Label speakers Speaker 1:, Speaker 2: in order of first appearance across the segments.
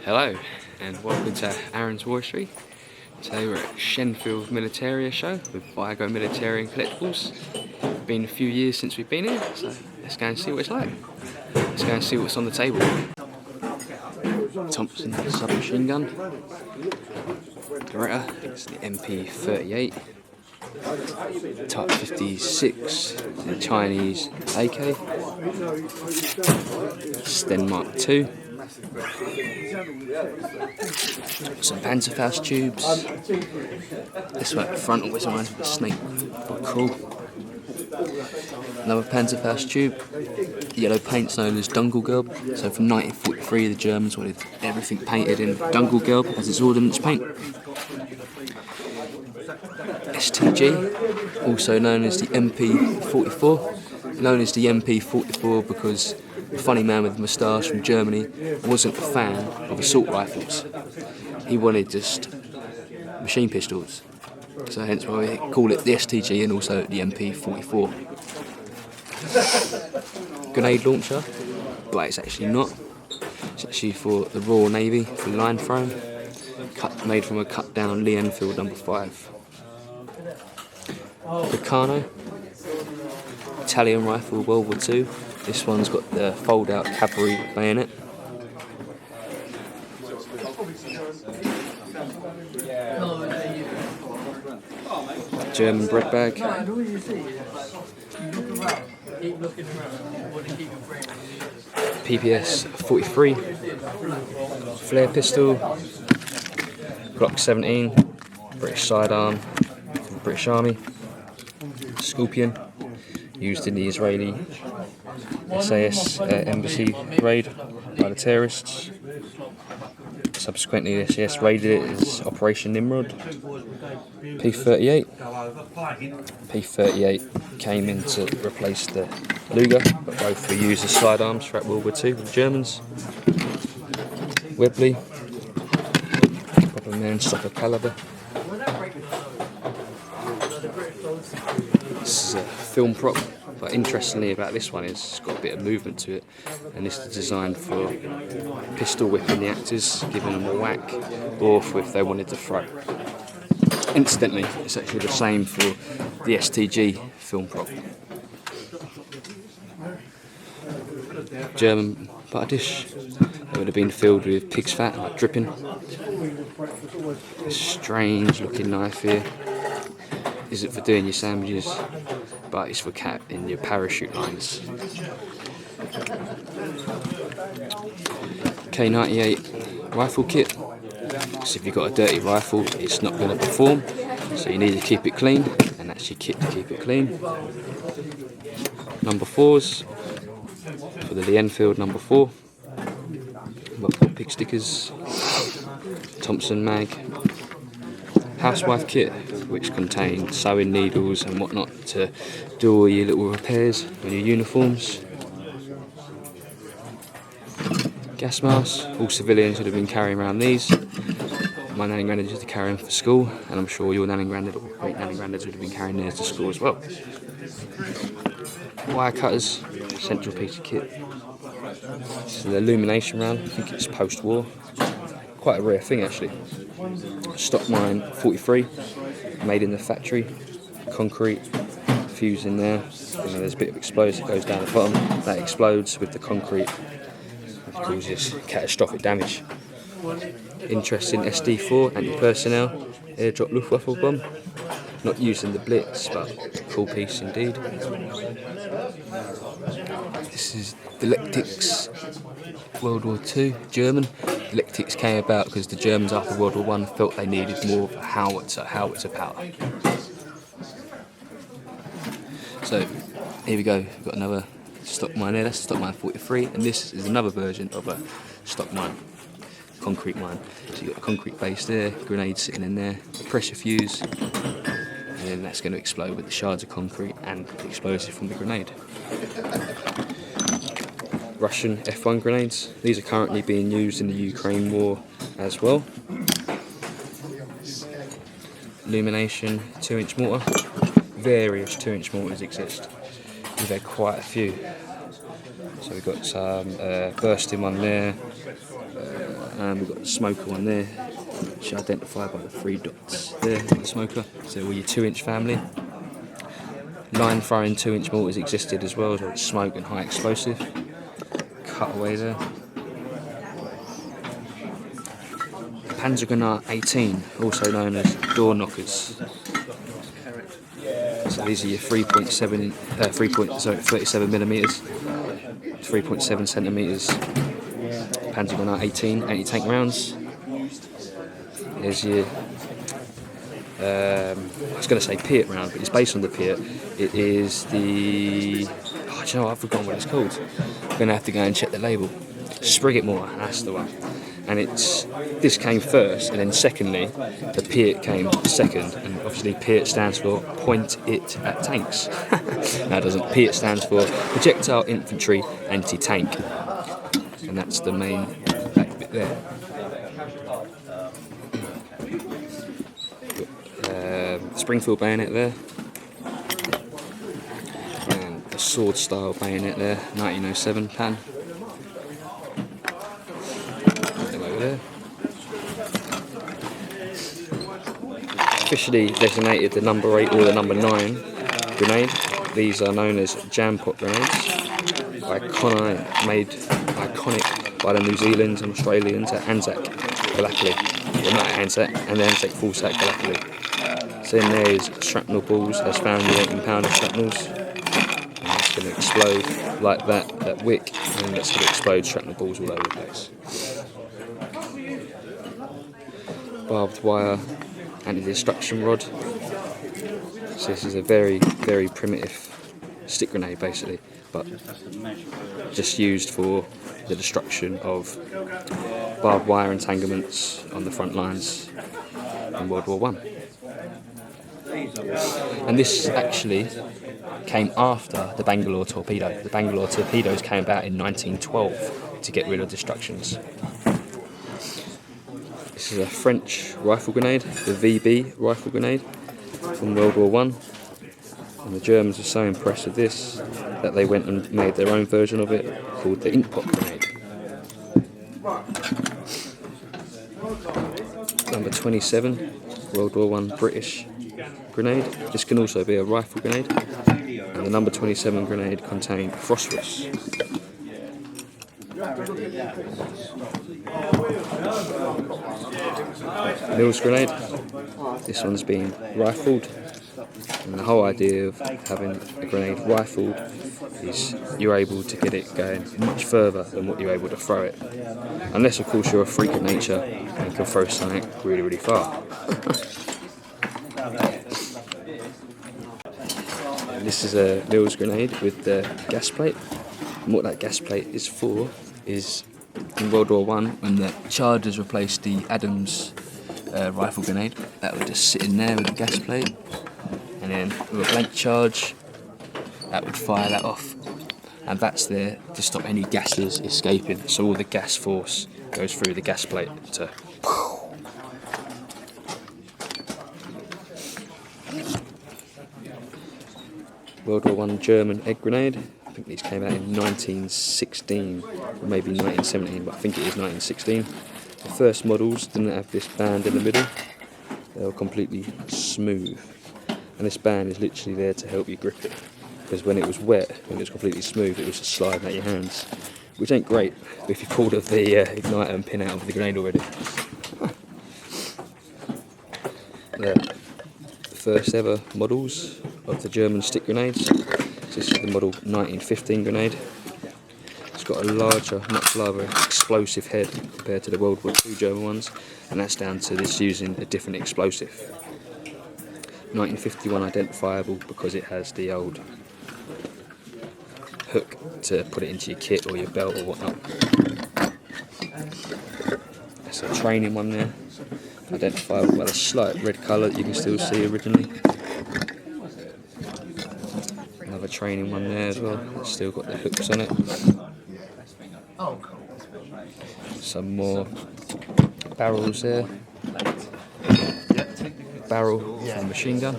Speaker 1: Hello and welcome to Aaron's War History. Today we're at Vigo Militaria show with Vigo Militaria and Collectibles. Been a few years since we've been here, so let's go and see what it's like. Let's go and see what's on the table. Thompson submachine gun. Beretta, it's the MP38. Type 56, the Chinese AK. Sten Mark II. Some Panzerfaust tubes. This one at the front always reminds me of a snake. Quite cool. Another Panzerfaust tube. Yellow paint's known as Dunkelgelb. So from 1943 the Germans wanted everything painted in Dunkelgelb as its ordnance paint. STG, also known as the MP44. Known as the MP44 because the funny man with the moustache from Germany wasn't a fan of assault rifles. He wanted just machine pistols. So hence why we call it the STG and also the MP44. Grenade launcher, but it's actually not. It's actually for the Royal Navy, for line throwing. Made from a cut down Lee Enfield No. 5. Meccano, Italian rifle, World War II. This one's got the fold-out cavalry bayonet. German bread bag. PPS 43. Flare pistol. Glock 17. British sidearm from the British Army. Scorpion, used in the Israeli SAS embassy raid by the terrorists. Subsequently, the SAS raided it as Operation Nimrod. P38. P38 came in to replace the Luger, but both were used as sidearms throughout World War II with the Germans. Webley, proper man stopper caliber. This is a film prop, but interestingly about this one is it's got a bit of movement to it, and this is designed for pistol whipping the actors, giving them a whack, or if they wanted to throw. Incidentally, it's actually the same for the STG film prop. German butter dish that would have been filled with pig's fat, like dripping. Strange looking knife here. Is it for doing your sandwiches? But it's for in your parachute lines. K98 rifle kit. So if you've got a dirty rifle, it's not going to perform. So you need to keep it clean, and that's your kit to keep it clean. Number 4s for the Lee Enfield No. 4. Pig stickers. Thompson mag. Housewife kit, which contains sewing needles and whatnot to do all your little repairs on your uniforms. Gas masks, all civilians would have been carrying around these. My nanny and granddad used to carry them for school, and I'm sure your nanny and granddad or great nanny and granddads would have been carrying theirs to school as well. Wire cutters, essential piece of kit. This is the illumination round, I think it's post-war. Quite a rare thing actually. Stock mine 43, made in the factory, concrete, fuse in there, and then there's a bit of explosive that goes down the bottom, that explodes with the concrete, it causes catastrophic damage. Interesting SD4, anti-personnel, airdrop Luftwaffe bomb, not used in the Blitz, but cool piece indeed. This is the Electics, World War II, German. Electics came about because the Germans after World War I felt they needed more of a howitzer power. So here we go, we've got another stock mine there, that's stock mine 43, and this is another version of a stock mine, concrete mine. So you've got a concrete base there, grenade sitting in there, a pressure fuse, and then that's going to explode with the shards of concrete and the explosive from the grenade. Russian F1 grenades. These are currently being used in the Ukraine war as well. Illumination 2-inch mortar. Various 2-inch mortars exist. We've had quite a few. So we've got some bursting one there, We've got the smoker one there, which is identified by the 3 dots there on the smoker. So all your 2-inch family. Line throwing 2-inch mortars existed as well, so smoke and high explosive. Cutaway there. Panzergranate 18, also known as door knockers. So these are your 37 millimeters, 3.7 centimeters. Panzergranate 18 anti-tank rounds. Here's your, I was going to say Piat round, but it's based on the Piat. It is the, do you know what, I've forgotten what it's called. I'm going to have to go and check the label. Sprigatmore, that's the one. And this came first, and then secondly, the Piat came second, and obviously Piat stands for point it at tanks. No, it doesn't. Piat stands for projectile infantry anti-tank, and that's the main back bit there. Springfield bayonet there, and a sword style bayonet there, 1907 pan. There. Officially designated the number 8 or the number 9 grenade. These are known as jam pot grenades. Iconic by the New Zealanders and Australians at Anzac Gallipoli. Well, not at Anzac, and the Anzac full sack Gallipoli. So then there's shrapnel balls. There's found 18-pounder shrapnels. And it's going to explode like that wick, and it's going to explode shrapnel balls all over the place. Barbed wire anti-destruction rod. So this is a very, very primitive stick grenade basically, but just used for the destruction of barbed wire entanglements on the front lines in World War I. And this actually came after the Bangalore torpedo. The Bangalore torpedoes came about in 1912 to get rid of destructions. This is a French rifle grenade, the VB rifle grenade from World War I. And the Germans were so impressed with this that they went and made their own version of it called the ink pot grenade. Number 27, World War I British grenade. This can also be a rifle grenade. And the number 27 grenade contained phosphorus. Mills grenade. This one's been rifled, and the whole idea of having a grenade rifled is you're able to get it going much further than what you're able to throw it, unless of course you're a freak of nature and can throw something really, really far. This is a Mills grenade with the gas plate, and what that gas plate is for is in World War I, when the Chargers replaced the Adams rifle grenade, that would just sit in there with the gas plate, and then with a blank charge that would fire that off, and that's there to stop any gases escaping, so all the gas force goes through the gas plate to World War I German egg grenade. I think these came out in 1916 or maybe 1917, but I think it is 1916. The first models didn't have this band in the middle, they were completely smooth, and this band is literally there to help you grip it, because when it was wet, when it was completely smooth, it was just sliding at your hands, which ain't great if you pulled off the igniter and pin out of the grenade already. The first ever models of the German stick grenades. This is the model 1915 grenade. It's got a much larger explosive head compared to the World War II German ones, and that's down to this using a different explosive. 1951 identifiable because it has the old hook to put it into your kit or your belt or whatnot. That's a training one there, identifiable by the slight red colour that you can still see originally. Another training one there as well, it's still got the hooks on it. Some more barrels there. Barrel from a machine gun.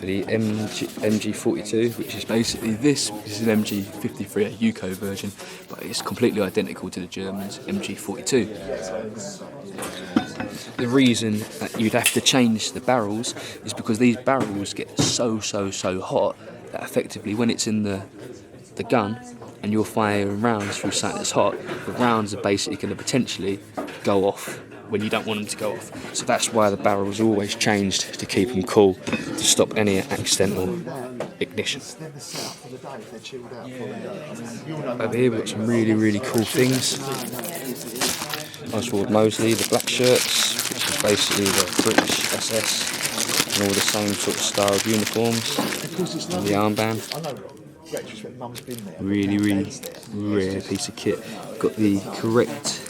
Speaker 1: for the MG42, which is basically this. This is an MG53, a UCO version, but it's completely identical to the Germans' MG42. The reason that you'd have to change the barrels is because these barrels get so hot that effectively when it's in the gun and you're firing rounds through something that's hot, the rounds are basically going to potentially go off when you don't want them to go off. So that's why the barrels are always changed, to keep them cool, to stop any accidental ignition. Over here we've got some really cool things. Oswald Mosley, the black shirts, which is basically the British SS, and all the same sort of style of uniforms, and the armband. Really rare piece of kit. Got the correct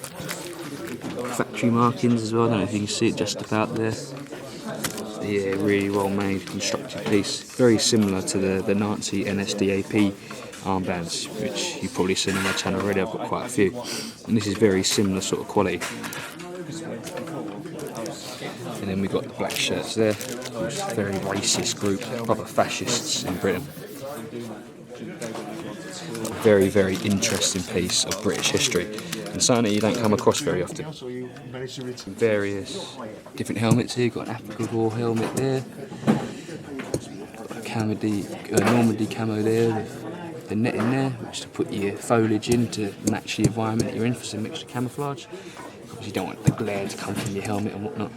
Speaker 1: factory markings as well. I don't know if you can see it just about there. Yeah, really well made, constructed piece. Very similar to the Nazi NSDAP armbands, which you've probably seen on my channel already. I've got quite a few, and this is very similar sort of quality. And then we've got the black shirts there, which is a very racist group, proper fascists in Britain. Very interesting piece of British history, and something that you don't come across very often. Various different helmets here. Got an Africa War helmet there, got a Normandy camo there with the net in there, which to put your foliage in to match the environment that you're in for some extra camouflage. Obviously you don't want the glare to come from your helmet and whatnot.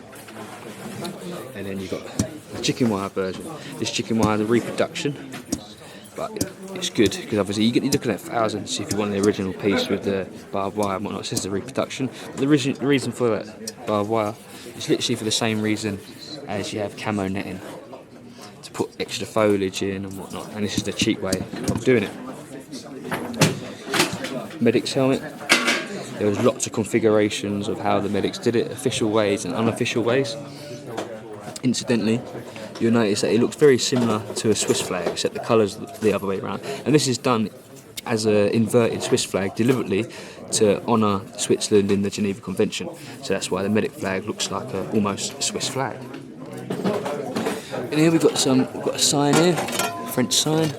Speaker 1: And then you've got the chicken wire version. This chicken wire is a reproduction, but it's good because obviously you're looking at thousands if you want the original piece with the barbed wire and whatnot. This is a reproduction. But the reason for that barbed wire is literally for the same reason as you have camo netting, to put extra foliage in and whatnot, and this is the cheap way of doing it. Medic's helmet. There was lots of configurations of how the medics did it, official ways and unofficial ways. Incidentally, you'll notice that it looks very similar to a Swiss flag, except the colours the other way around. And this is done as an inverted Swiss flag deliberately to honour Switzerland in the Geneva Convention. So that's why the medic flag looks like almost a Swiss flag. And here we've got a sign here, French sign.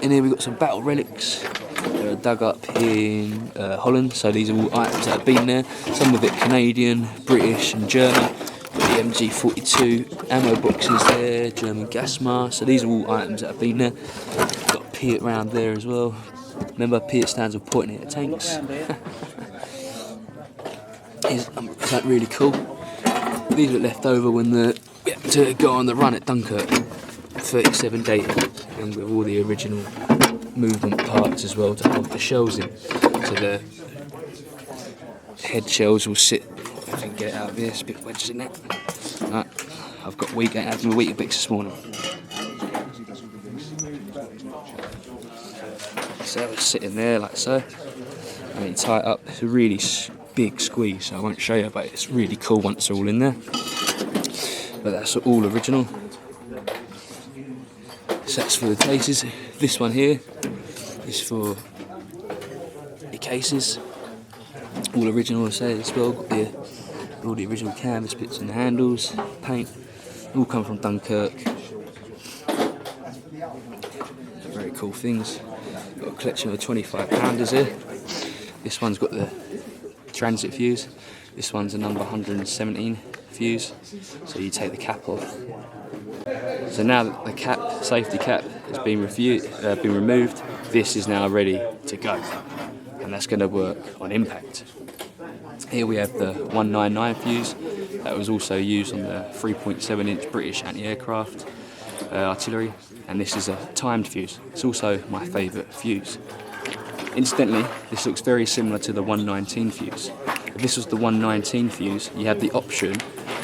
Speaker 1: And here we've got some battle relics. They're dug up in Holland, so these are all items that have been there. Some of it Canadian, British and German. Got the MG42 ammo boxes there, German gas mask. So these are all items that have been there. Got a Piat round there as well. Remember, Piat stands for pointing at tanks. Is that really cool? These were left over when we had to go on the run at Dunkirk, 37 dated, and with all the original movement parts as well to hold the shells in. So the head shells will sit. If I can get it out of here, it's a bit wedged in it. Right, I've got my Weetabix this morning. So it's sitting there like so. And you tie it up. It's a really big squeeze, so I won't show you, but it's really cool once they're all in there. But that's all original. So that's for the cases. This one here is for the cases. All original, I say as well. Got all the original canvas bits and the handles, paint. All come from Dunkirk. Very cool things. Got a collection of 25-pounders here. This one's got the transit fuse. This one's a number 117 fuse. So you take the cap off. So now that the safety cap has been removed, this is now ready to go, and that's going to work on impact. Here we have the 199 fuse that was also used on the 3.7-inch British anti-aircraft artillery, and this is a timed fuse. It's also my favourite fuse. Incidentally, this looks very similar to the 119 fuse. If this was the 119 fuse, you had the option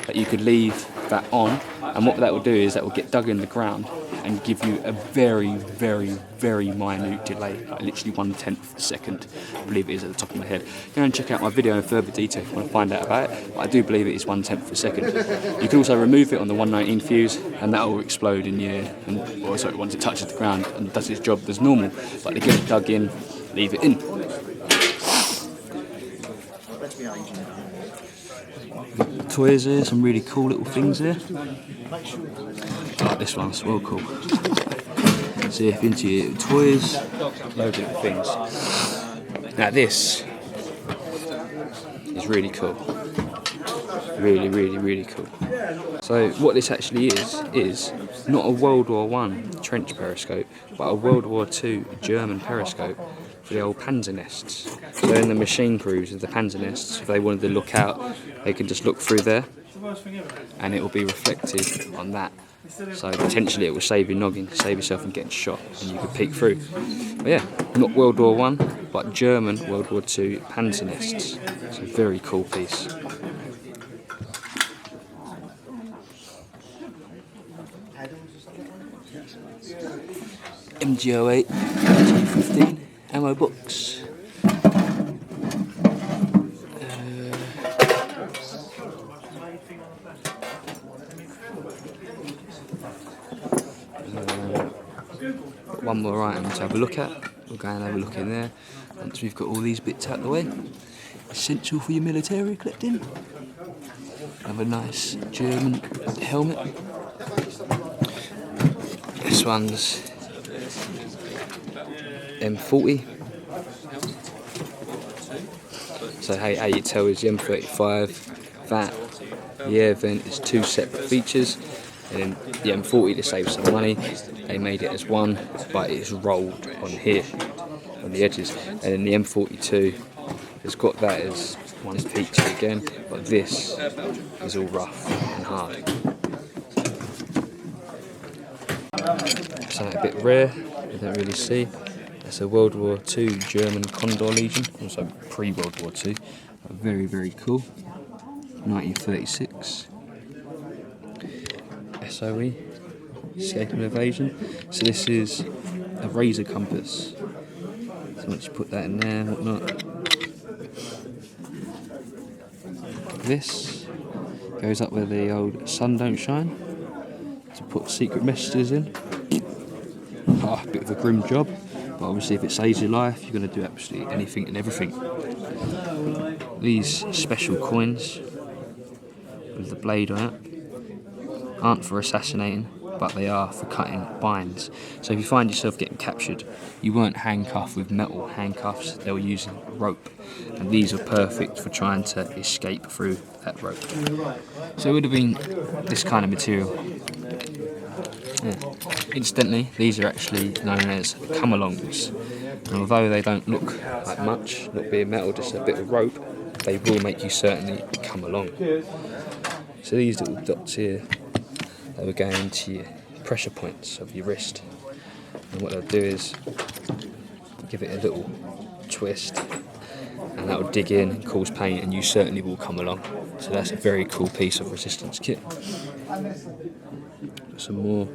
Speaker 1: that you could leave that on, and what that will do is that will get dug in the ground and give you a very minute delay, like literally 1/10 of a second. I believe it is at the top of my head. Go and check out my video in further detail if you want to find out about it, but I do believe it is 1/10 of a second. You can also remove it on the 119 fuse, and that will explode in your, once it touches the ground and does its job as normal. But to get it dug in, leave it in. Toys here, some really cool little things here. Oh, this one's well cool. So if you're into your toys, loads of little things. Now this is really cool. Really, really, really cool. So what this actually is not a World War I trench periscope, but a World War II German periscope for the old panzer nests. So in the machine crews of the panzer nests, if they wanted to look out, they can just look through there and it will be reflected on that. So potentially it will save your noggin, save yourself from getting shot, and you could peek through. But yeah, not World War I, but German World War II panzer nests. It's a very cool piece. MG08 G15 ammo box. One more item to have a look at. We'll go and have a look in there once we've got all these bits out of the way. Essential for your military collecting. Have a nice German helmet. This one's M40. So how you tell is the M35, that, the air vent is two separate features, and then the M40 to save some money, they made it as one, but it's rolled on here, on the edges, and then the M42 has got that as one feature again, but this is all rough and hard. Something a bit rare, you don't really see. It's a World War II German Condor Legion, also pre-World War II. Very, very cool. 1936. SOE, Escape and Evasion. So this is a razor compass. So once you put that in there and whatnot. This goes up where the old sun don't shine to put secret messages in. Oh, a bit of a grim job. But obviously if it saves your life, you're going to do absolutely anything and everything. These special coins with the blade on it aren't for assassinating, but they are for cutting binds. So if you find yourself getting captured, you weren't handcuffed with metal handcuffs, they were using rope. And these are perfect for trying to escape through that rope. So it would have been this kind of material. Yeah. Incidentally, these are actually known as come-alongs, and although they don't look like much, not being metal, just a bit of rope, they will make you certainly come along. So these little dots here, they will go into your pressure points of your wrist, and what they'll do is give it a little twist, and that will dig in and cause pain, and you certainly will come along. So that's a very cool piece of resistance kit. Some more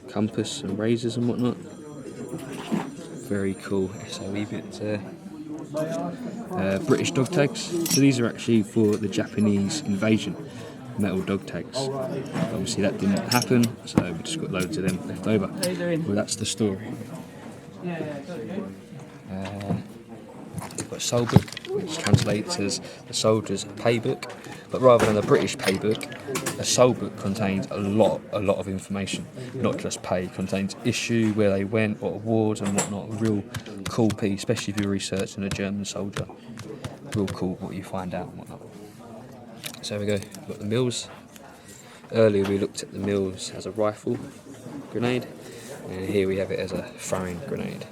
Speaker 1: compass and razors and whatnot. Very cool SOE bits there. British dog tags. So these are actually for the Japanese invasion. Metal dog tags. Obviously that didn't happen, so we just got loads of them left over. Well, that's the story. We've got Soul Book, which translates as the soldier's paybook, but rather than a British paybook, a Soul Book contains a lot of information, not just pay. Contains issue, where they went, what awards and whatnot. A real cool piece, especially if you're researching a German soldier. Real cool what you find out and whatnot. So there we go, we've got the Mills. Earlier we looked at the Mills as a rifle grenade, and here we have it as a throwing grenade.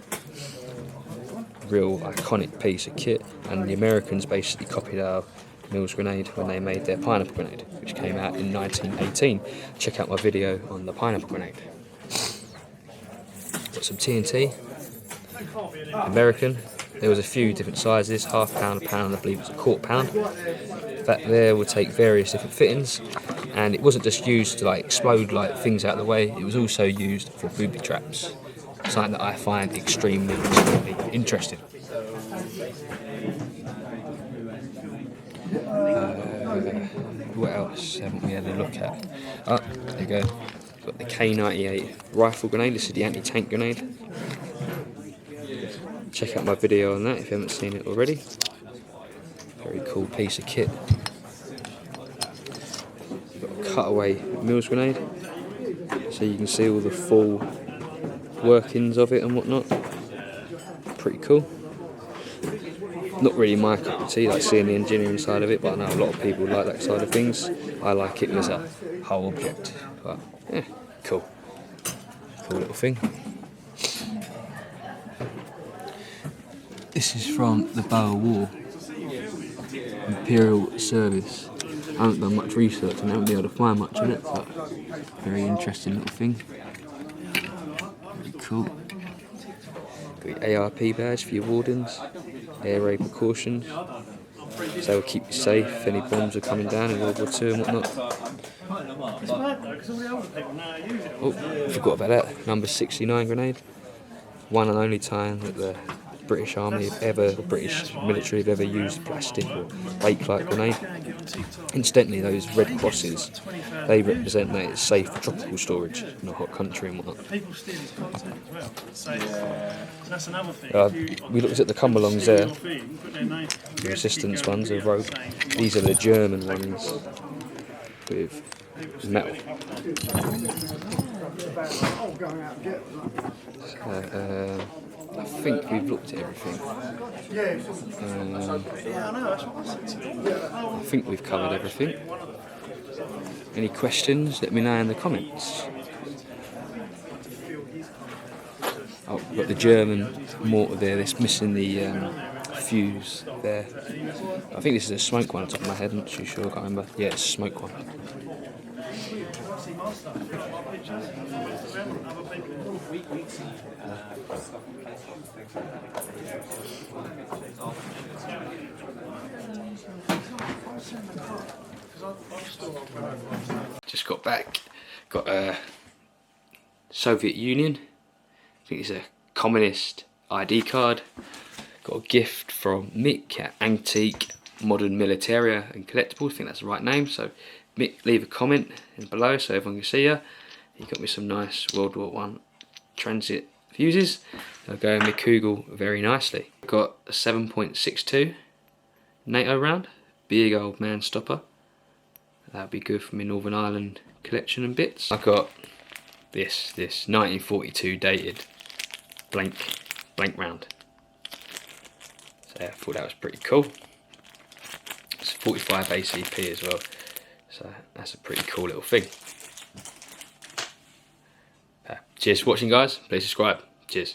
Speaker 1: Real iconic piece of kit, and the Americans basically copied our Mills grenade when they made their pineapple grenade, which came out in 1918. Check out my video on the pineapple grenade. Got some TNT, American. There was a few different sizes, £1/2 pound, £1 pound, I believe it was £1/4 pound. That there would take various different fittings, and it wasn't just used to like explode like things out of the way, it was also used for booby traps. Something that I find extremely interesting. What else haven't we had a look at? Oh, there you go. Got the K98 rifle grenade. This is the anti-tank grenade. Check out my video on that if you haven't seen it already. Very cool piece of kit. Got a cutaway Mills grenade, so you can see all the full workings of it and whatnot. Pretty cool. Not really my cup of tea, like seeing the engineering side of it, but I know a lot of people like that side of things. I like it as a whole object, but yeah, cool. Cool little thing. This is from the Boer War, Imperial Service. I haven't done much research and I haven't been able to find much in it, but very interesting little thing. Very cool. Got your ARP badge for your wardens, air raid precautions, so they'll keep you safe if any bombs are coming down in World War II and whatnot. Oh, forgot about that. Number 69 grenade. One and only time that the British Army have ever, the British military have ever used plastic or bake-like grenade. Incidentally, those red crosses, they represent that it's safe for tropical storage in a hot country and whatnot. We looked at the come-alongs there, the resistance ones, the rope. These are the German ones with metal. I think we've looked at everything. I think we've covered everything. Any questions, let me know in the comments. Oh, we've got the German mortar there, it's missing the fuse there. I think this is a smoke one on top of my head, I'm not too sure, I can't remember. Yeah, it's a smoke one. Just got back, got a Soviet Union, I think it's a communist ID card. Got a gift from Mick at Antique Modern Militaria and Collectibles, I think that's the right name. So Mick, leave a comment below so everyone can see you. He got me some nice World War I transit fuses. They'll go in my Kugel very nicely. Got a 7.62 NATO round, big old man stopper. That'd be good for my Northern Ireland collection and bits. I got this 1942 dated blank round. So yeah, I thought that was pretty cool. It's 45 ACP as well, so that's a pretty cool little thing. Cheers for watching, guys. Please subscribe. Cheers.